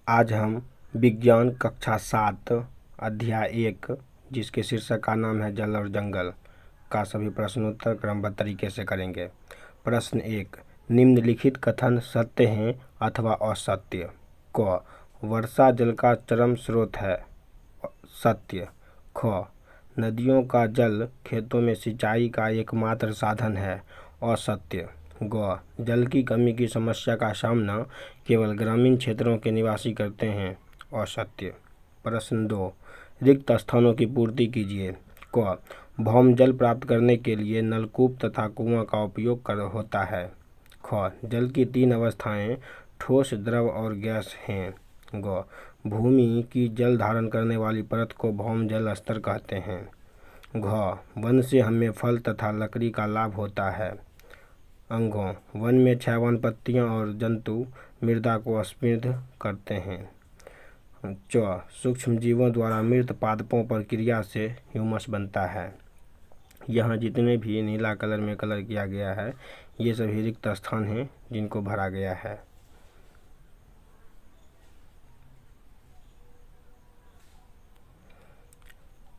आज हम विज्ञान कक्षा 7 अध्याय 1 जिसके शीर्षक का नाम है जल और जंगल का सभी प्रश्नोत्तर क्रमबद्ध तरीके से करेंगे। प्रश्न 1, निम्नलिखित कथन सत्य हैं अथवा असत्य? क, वर्षा जल का चरम स्रोत है, सत्य। ख, नदियों का जल खेतों में सिंचाई का एकमात्र साधन है, असत्य। ग, जल की कमी की समस्या का सामना केवल ग्रामीण क्षेत्रों के निवासी करते हैं, असत्य। प्रश्न 2, रिक्त स्थानों की पूर्ति कीजिए। क, भौम जल प्राप्त करने के लिए नलकूप तथा कुआं का उपयोग होता है। ख, जल की 3 अवस्थाएं ठोस, द्रव और गैस हैं। ग, भूमि की जल धारण करने वाली परत को भौम जल स्तर कहते हैं। घ, वन से हमें फल तथा लकड़ी का लाभ होता है। अंगों, वन में छायावन पत्तियां और जंतु मृदा को समृद्ध करते हैं। च, सूक्ष्म जीवों द्वारा मृत पादपों पर क्रिया से ह्यूमस बनता है। यहाँ जितने भी नीला कलर में कलर किया गया है ये सभी रिक्त स्थान हैं जिनको भरा गया है।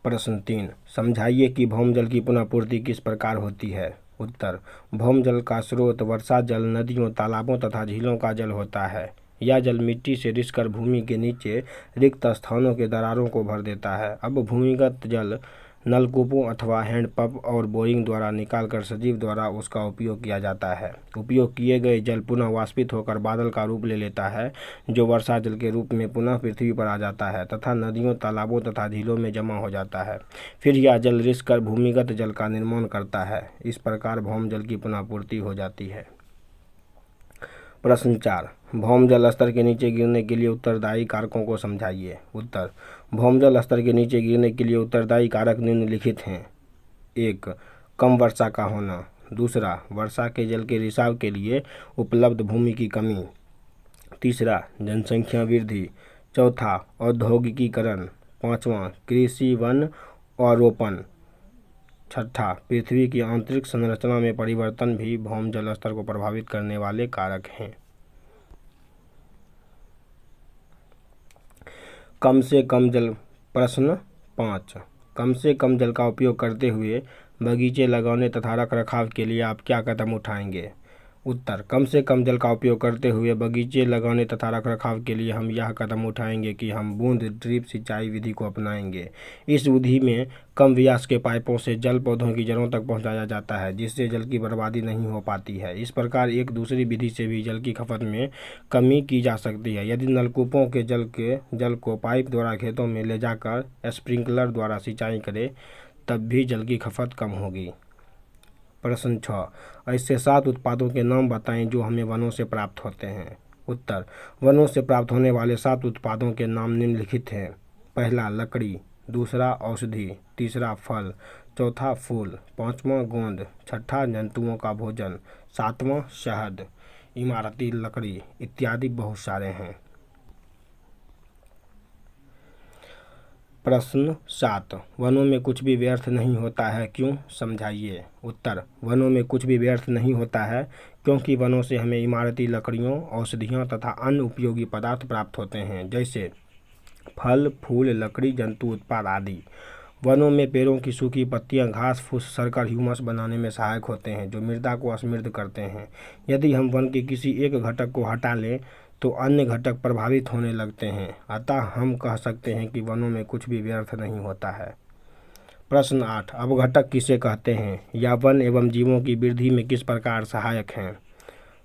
प्रश्न 3, समझाइए कि भौम जल की पुनः पूर्ति किस प्रकार होती है। उत्तर, भौम जल का स्रोत वर्षा जल, नदियों, तालाबों तथा झीलों का जल होता है। यह जल मिट्टी से रिसकर भूमि के नीचे रिक्त स्थानों के दरारों को भर देता है। अब भूमिगत जल नलकूपों अथवा हैंडपंप और बोरिंग द्वारा निकालकर सजीव द्वारा उसका उपयोग किया जाता है। उपयोग किए गए जल पुनः वाष्पित होकर बादल का रूप ले लेता है, जो वर्षा जल के रूप में पुनः पृथ्वी पर आ जाता है तथा नदियों, तालाबों तथा झीलों में जमा हो जाता है। फिर यह जल रिसकर भूमिगत जल का निर्माण करता है। इस प्रकार भौम जल की पुनः पूर्ति हो जाती है। प्रश्न 4, भौम जल स्तर के नीचे गिरने के लिए उत्तरदायी कारकों को समझाइए। उत्तर, भौम जल स्तर के नीचे गिरने के लिए उत्तरदायी कारक निम्नलिखित हैं। 1, कम वर्षा का होना। दूसरा, वर्षा के जल के रिसाव के लिए उपलब्ध भूमि की कमी। तीसरा, जनसंख्या वृद्धि। चौथा, औद्योगिकीकरण। पाँचवा, कृषि वन आरोपण। छठा, पृथ्वी की आंतरिक संरचना में परिवर्तन भी भौम जल स्तर को प्रभावित करने वाले कारक हैं। कम से कम जल। प्रश्न 5, कम से कम जल का उपयोग करते हुए बगीचे लगाने तथा रखरखाव के लिए आप क्या कदम उठाएंगे। उत्तर, कम से कम जल का उपयोग करते हुए बगीचे लगाने तथा रखरखाव के लिए हम यह कदम उठाएंगे कि हम बूंद ड्रिप सिंचाई विधि को अपनाएंगे। इस विधि में कम व्यास के पाइपों से जल पौधों की जड़ों तक पहुंचाया जाता है, जिससे जल की बर्बादी नहीं हो पाती है। इस प्रकार एक दूसरी विधि से भी जल की खपत में कमी की जा सकती है। यदि नलकूपों के जल को पाइप द्वारा खेतों में ले जाकर स्प्रिंकलर द्वारा सिंचाई करें तब भी जल की खपत कम होगी। प्रश्न 6, ऐसे 7 उत्पादों के नाम बताएं जो हमें वनों से प्राप्त होते हैं। उत्तर, वनों से प्राप्त होने वाले 7 उत्पादों के नाम निम्नलिखित हैं। पहला, लकड़ी। दूसरा, औषधि। तीसरा, फल। चौथा, फूल। पाँचवां, गोंद। छठा, जंतुओं का भोजन। सातवां, शहद, इमारती लकड़ी इत्यादि बहुत सारे हैं। प्रश्न 7, वनों में कुछ भी व्यर्थ नहीं होता है, क्यों? समझाइए। उत्तर, वनों में कुछ भी व्यर्थ नहीं होता है क्योंकि वनों से हमें इमारती लकड़ियों, औषधियों तथा अन्य उपयोगी पदार्थ प्राप्त होते हैं, जैसे फल, फूल, लकड़ी, जंतु उत्पाद आदि। वनों में पेड़ों की सूखी पत्तियां, घास फूस सड़कर ह्यूमस बनाने में सहायक होते हैं, जो मृदा को समृद्ध करते हैं। यदि हम वन के किसी एक घटक को हटा लें तो अन्य घटक प्रभावित होने लगते हैं। अतः हम कह सकते हैं कि वनों में कुछ भी व्यर्थ नहीं होता है। प्रश्न 8, अपघटक किसे कहते हैं? या वन एवं जीवों की वृद्धि में किस प्रकार सहायक हैं?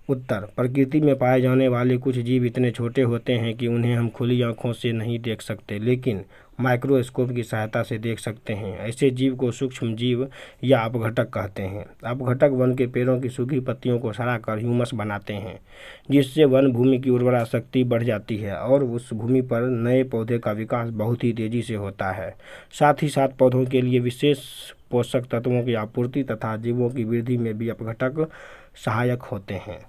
उत्तर, प्रकृति में पाए जाने वाले कुछ जीव इतने छोटे होते हैं कि उन्हें हम खुली आंखों से नहीं देख सकते, लेकिन माइक्रोस्कोप की सहायता से देख सकते हैं। ऐसे जीव को सूक्ष्म जीव या अपघटक कहते हैं। अपघटक वन के पेड़ों की सूखी पत्तियों को सड़ाकर ह्यूमस बनाते हैं, जिससे वन भूमि की उर्वरा शक्ति बढ़ जाती है और उस भूमि पर नए पौधे का विकास बहुत ही तेजी से होता है। साथ ही साथ पौधों के लिए विशेष पोषक तत्वों की आपूर्ति तथा जीवों की वृद्धि में भी अपघटक सहायक होते हैं।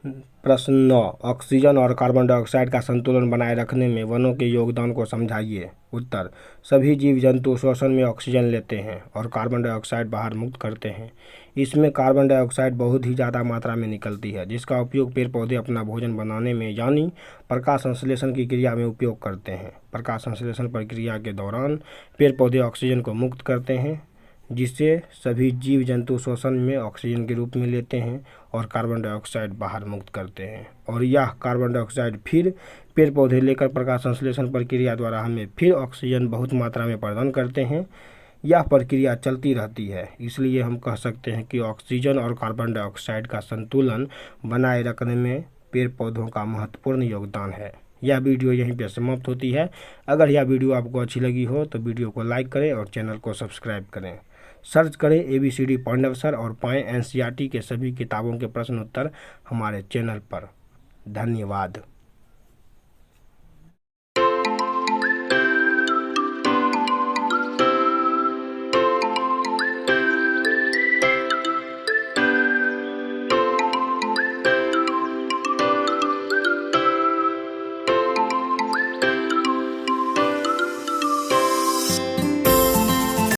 प्रश्न 9, ऑक्सीजन और कार्बन डाइऑक्साइड का संतुलन बनाए रखने में वनों के योगदान को समझाइए। उत्तर, सभी जीव जंतु श्वसन में ऑक्सीजन लेते हैं और कार्बन डाइऑक्साइड बाहर मुक्त करते हैं। इसमें कार्बन डाइऑक्साइड बहुत ही ज़्यादा मात्रा में निकलती है, जिसका उपयोग पेड़ पौधे अपना भोजन बनाने में यानी प्रकाश संश्लेषण की क्रिया में उपयोग करते हैं। प्रकाश संश्लेषण प्रक्रिया के दौरान पेड़ पौधे ऑक्सीजन को मुक्त करते हैं, जिसे सभी जीव जंतु श्वसन में ऑक्सीजन के रूप में लेते हैं और कार्बन डाइऑक्साइड बाहर मुक्त करते हैं, और यह कार्बन डाइऑक्साइड फिर पेड़ पौधे लेकर प्रकाश संश्लेषण प्रक्रिया द्वारा हमें फिर ऑक्सीजन बहुत मात्रा में प्रदान करते हैं। यह प्रक्रिया चलती रहती है, इसलिए हम कह सकते हैं कि ऑक्सीजन और कार्बन डाइऑक्साइड का संतुलन बनाए रखने में पेड़ पौधों का महत्वपूर्ण योगदान है। यह वीडियो यहीं पर समाप्त होती है। अगर यह वीडियो आपको अच्छी लगी हो तो वीडियो को लाइक करें और चैनल को सब्सक्राइब करें। सर्च करें ABCD पांडव सर और पाएं NCERT के सभी किताबों के प्रश्न उत्तर हमारे चैनल पर। धन्यवाद।